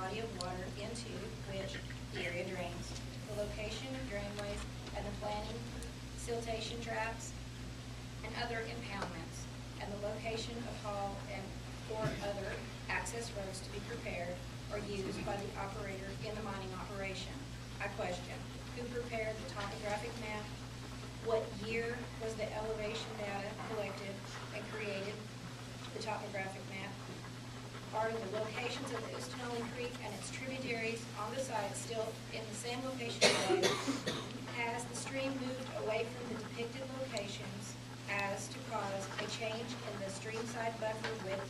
body of water into which the area drains, the location of drainways, and the planning, siltation traps, and other impoundments, and the location of haul and or other access roads to be prepared or used by the operator in the mining operation. I question, who prepared the topographic map? What year was the elevation data collected and created the topographic map? Are the locations of the Ustinoli Creek and its tributaries on the site still in the same location today? Has the stream moved away from the depicted locations as to cause a change in the streamside buffer width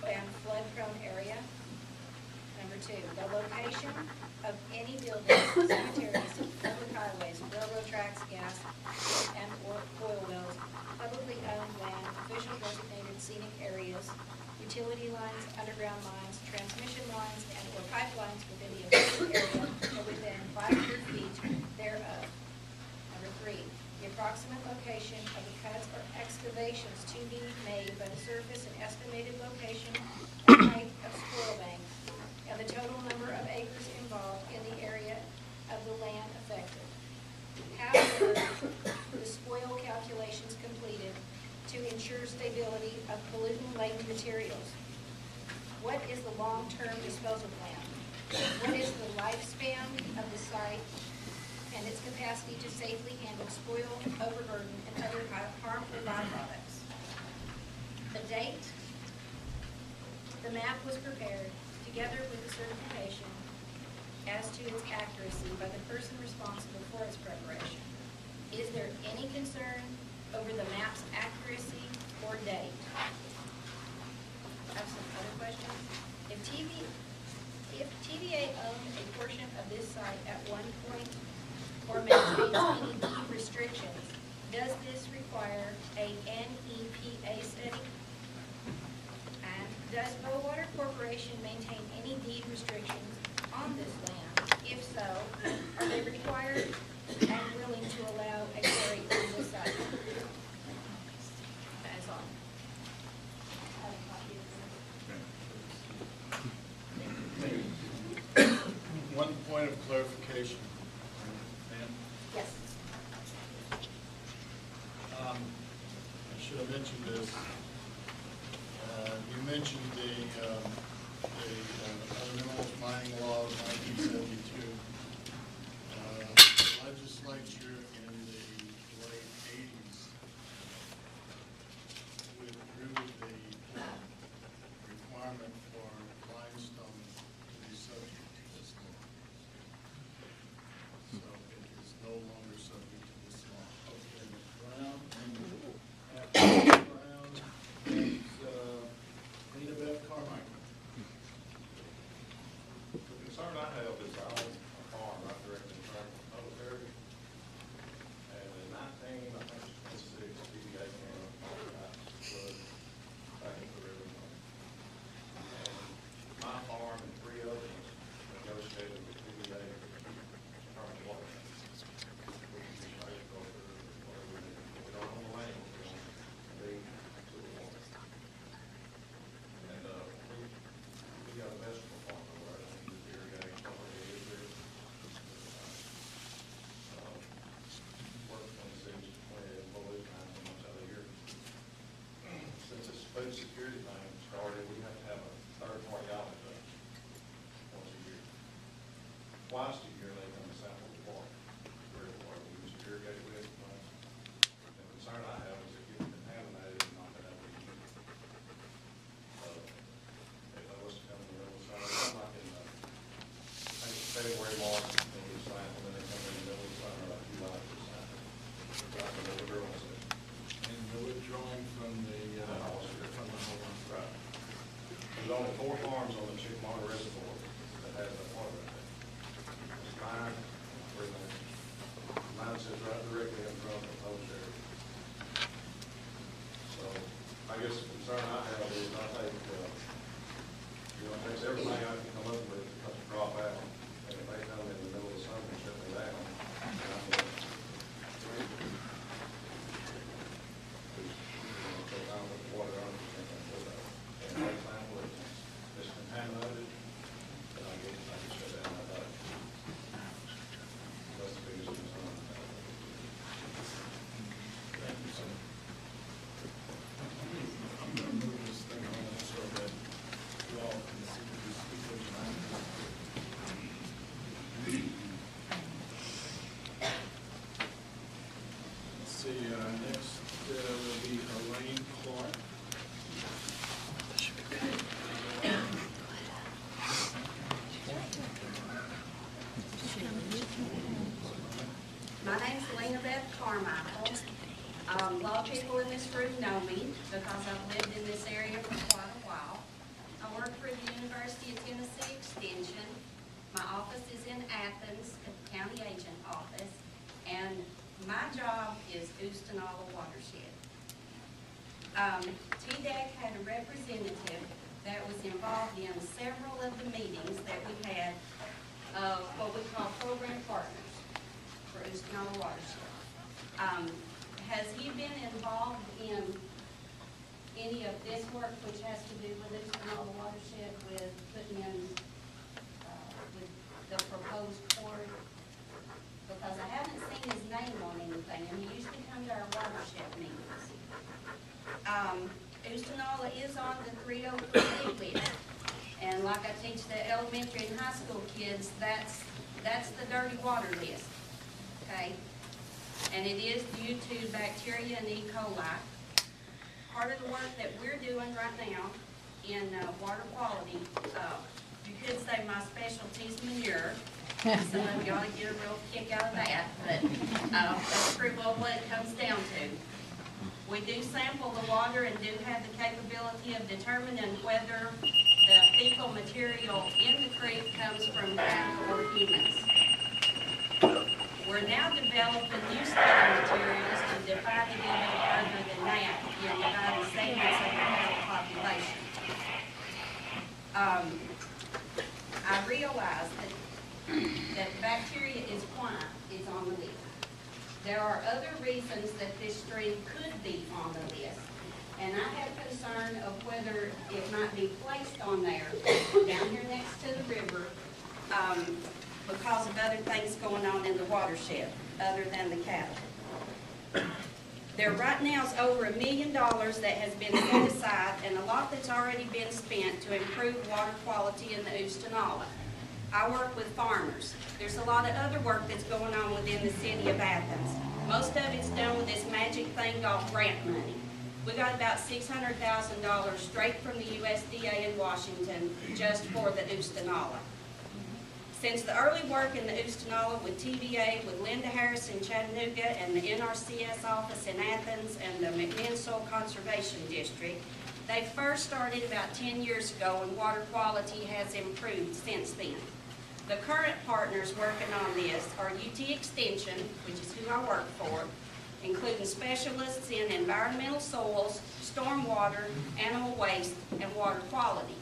and flood-prone area? Number 2, the location of any buildings, cemeteries, public highways, railroad tracks, gas and or oil wells, publicly owned land, official designated scenic areas, utility lines, underground lines, transmission lines, and or pipelines within the affected area or within 500 feet thereof. Number 3, the approximate location of the cuts or excavations to be made by the surface and estimated location and height of spoil banks, and the total number of acres involved in the area of the land affected. How were the spoil calculations completed to ensure stability of pollutant-laden materials? What is the long-term disposal plan? What is the lifespan of the site and its capacity to safely handle spoil, overburden, and other harmful byproducts? The date the map was prepared, together with the certification as to its accuracy by the person responsible for its preparation. Is there any concern over the map's accuracy or date? I have some other questions. If TVA owned a portion of this site at one point or maintains any deed restrictions, does this require a NEPA study? And does Bowater Corporation maintain any deed restrictions on this land? If so, are they required and willing to allow a quarry on this site? That is all. I have a copy of this. One point of clarification, ma'am. Yes. I should have mentioned this. You mentioned the other minerals mining law of 1972. The legislature in the late 80s withdrew the requirement for limestone to be subject to this law. So it is no longer subject to this law. Okay, Brown and Brown and Nina Beth Carmichael. The concern I have is I own a farm right directly in front of the public area. And in 26, TDEC came up and flood back into the river. And my farm and 3 others negotiated with TDEC to determine water. We don't own the land, we own the deed to the water. And we got a vegetable farm over there, I think it's irrigating, probably is there. Work 26, 20 employees, 9 months out of the year. Since this food security thing started, we have to have a third-party audit done once a year. Twice a year, they come and sample the water, where the water we use to irrigate with. The concern I have is it gets contaminated and not been able to use it. If I was to come in the middle of summer, I'm like in I think it's February, March, and we sample, and then they come in the middle of summer, like July, to sample. Like the little girl said. And the withdrawing from the whole one. Right. There's only 4 farms on the Chickamauga Reservoir that has that water in it. It's mine, mine sits right directly in front of the proposed area. So, I guess the concern I have is I think, it takes everything I can come up with to drop out. And if they come in the middle of the summer and shut me down, then I'm going to take on with the water under and they sample it, it's contaminated, then I know me because I've lived in this area for quite a while. I work for the University of Tennessee Extension. My office is in Athens, County Agent Office, and my job is Oostanaula Watershed. TDEC had a representative that was involved in several of the meetings that we had of what we call program partners for Oostanaula Watershed. Has he been involved in any of this work which has to do with Oostanaula Watershed, with putting in with the proposed port? Because I haven't seen his name on anything, and he used to come to our watershed meetings. Oostanaula is on the 303 list, and like I teach the elementary and high school kids, that's the dirty water list, okay? And it is due to bacteria and E. coli. Part of the work that we're doing right now in water quality, you could say my specialty is manure. Some of you ought to get a real kick out of that, but that's pretty well what it comes down to. We do sample the water and do have the capability of determining whether the fecal material in the creek comes from cattle or humans. We're now developing new study materials to define it even further than that in dividing segments of the cattle population. I realize that bacteria is why it's on the list. There are other reasons that this stream could be on the list, and I have concern of whether it might be placed on there down here next to the river because of other things going on in the watershed other than the cattle. There right now is over $1 million that has been set aside and a lot that's already been spent to improve water quality in the Oostanaula. I work with farmers. There's a lot of other work that's going on within the city of Athens. Most of it's done with this magic thing called grant money. We got about $600,000 straight from the USDA in Washington just for the Oostanaula. Since the early work in the Oostanaula with TVA, with Linda Harris in Chattanooga, and the NRCS office in Athens, and the McMinn Soil Conservation District, they first started about 10 years ago, and water quality has improved since then. The current partners working on this are UT Extension, which is who I work for, including specialists in environmental soils, stormwater, animal waste, and water quality.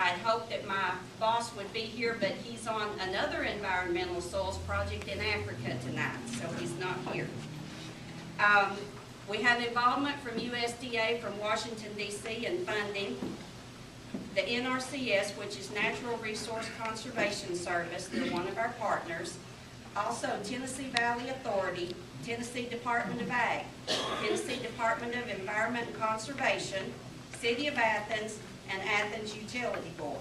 I'd hoped that my boss would be here, but he's on another environmental soils project in Africa tonight, so he's not here. We have involvement from USDA, from Washington, D.C., and funding. The NRCS, which is Natural Resource Conservation Service, they're one of our partners. Also, Tennessee Valley Authority, Tennessee Department of Ag, Tennessee Department of Environment and Conservation, City of Athens, and Athens Utility Board.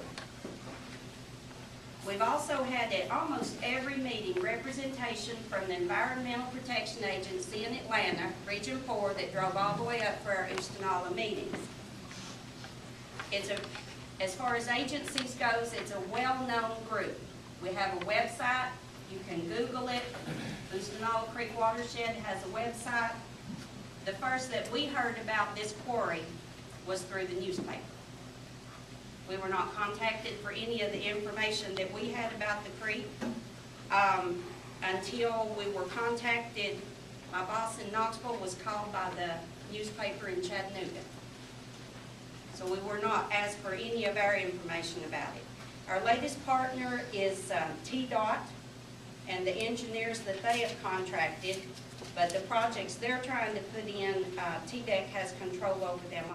We've also had at almost every meeting representation from the Environmental Protection Agency in Atlanta, Region 4, that drove all the way up for our Oostanaula meetings. As far as agencies goes, it's a well-known group. We have a website. You can Google it. Oostanaula Creek Watershed has a website. The first that we heard about this quarry was through the newspaper. We were not contacted for any of the information that we had about the creek until we were contacted. My boss in Knoxville was called by the newspaper in Chattanooga. So we were not asked for any of our information about it. Our latest partner is TDOT and the engineers that they have contracted, but the projects they're trying to put in, TDEC has control over them